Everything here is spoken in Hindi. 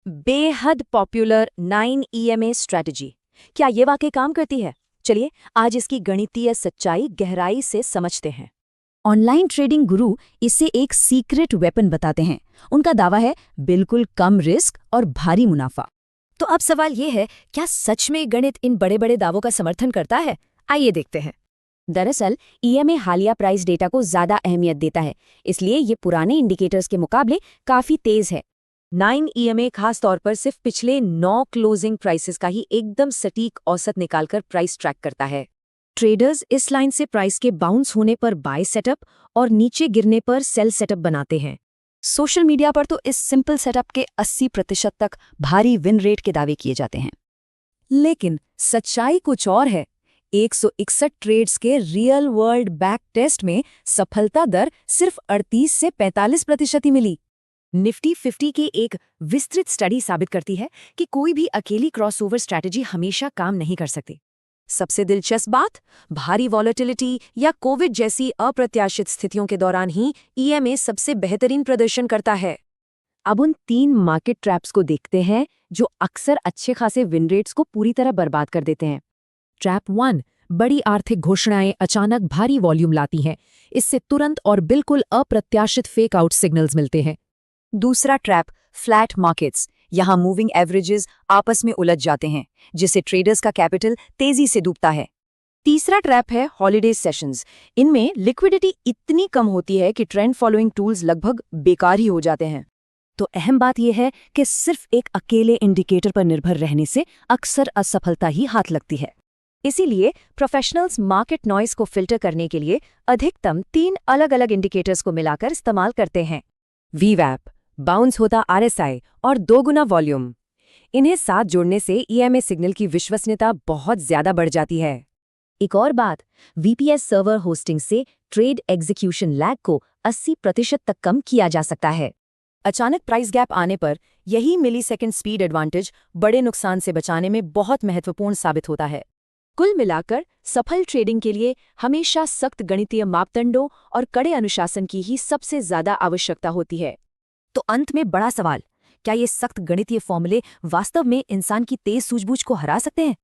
बेहद पॉपुलर 9 ईएमए स्ट्रैटेजी क्या ये वाकई काम करती है? चलिए आज इसकी गणितीय सच्चाई गहराई से समझते हैं। ऑनलाइन ट्रेडिंग गुरु इसे एक सीक्रेट वेपन बताते हैं। उनका दावा है बिल्कुल कम रिस्क और भारी मुनाफा। तो अब सवाल ये है, क्या सच में गणित इन बड़े बड़े दावों का समर्थन करता है? आइए देखते हैं। दरअसल ईएमए हालिया प्राइस डेटा को ज्यादा अहमियत देता है, इसलिए ये पुराने इंडिकेटर्स के मुकाबले काफी तेज है। 9 ईएमए खास तौर पर सिर्फ पिछले 9 क्लोजिंग प्राइसेस का ही एकदम सटीक औसत निकालकर प्राइस ट्रैक करता है। ट्रेडर्स इस लाइन से प्राइस के बाउंस होने पर बाय सेटअप और नीचे गिरने पर सेल सेटअप बनाते हैं। सोशल मीडिया पर तो इस सिंपल सेटअप के 80% तक भारी विन रेट के दावे किए जाते हैं। लेकिन सच्चाई कुछ और है। 161 ट्रेड्स के रियल वर्ल्ड बैक टेस्ट में सफलता दर सिर्फ 38 से 45% ही मिली। निफ्टी 50 की एक विस्तृत स्टडी साबित करती है कि कोई भी अकेली क्रॉसओवर स्ट्रैटेजी हमेशा काम नहीं कर सकती। सबसे दिलचस्प बात, भारी वॉलेटिलिटी या कोविड जैसी अप्रत्याशित स्थितियों के दौरान ही ईएमए सबसे बेहतरीन प्रदर्शन करता है। अब उन 3 मार्केट ट्रैप्स को देखते हैं जो अक्सर अच्छे खासे विन रेट्स को पूरी तरह बर्बाद कर देते हैं। ट्रैप 1, बड़ी आर्थिक घोषणाएं अचानक भारी वॉल्यूम लाती हैं। इससे तुरंत और बिल्कुल अप्रत्याशित फेक आउट सिग्नल्स मिलते हैं। दूसरा ट्रैप फ्लैट मार्केट्स। यहाँ मूविंग एवरेजेस आपस में उलझ जाते हैं, जिससे ट्रेडर्स का कैपिटल तेजी से डूबता है। तीसरा ट्रैप है हॉलिडे सेशंस। इनमें लिक्विडिटी इतनी कम होती है कि ट्रेंड फॉलोइंग टूल्स लगभग बेकार ही हो जाते हैं। तो अहम बात यह है कि सिर्फ एक अकेले इंडिकेटर पर निर्भर रहने से अक्सर असफलता ही हाथ लगती है। इसीलिए प्रोफेशनल्स मार्केट नॉइज को फिल्टर करने के लिए अधिकतम 3 अलग अलग इंडिकेटर्स को मिलाकर इस्तेमाल करते हैं। वीवैप, बाउंस होता आरएसआई और 2 गुना वॉल्यूम। इन्हें साथ जोड़ने से ईएमए सिग्नल की विश्वसनीयता बहुत ज्यादा बढ़ जाती है। एक और बात, वीपीएस सर्वर होस्टिंग से ट्रेड एग्जीक्यूशन लैग को 80% तक कम किया जा सकता है। अचानक प्राइस गैप आने पर यही मिलीसेकंड स्पीड एडवांटेज बड़े नुकसान से बचाने में बहुत महत्वपूर्ण साबित होता है। कुल मिलाकर सफल ट्रेडिंग के लिए हमेशा सख्त गणितीय मापदंडों और कड़े अनुशासन की ही सबसे ज्यादा आवश्यकता होती है। तो अंत में बड़ा सवाल, क्या ये सख्त गणितीय फॉर्मूले वास्तव में इंसान की तेज सूझबूझ को हरा सकते हैं?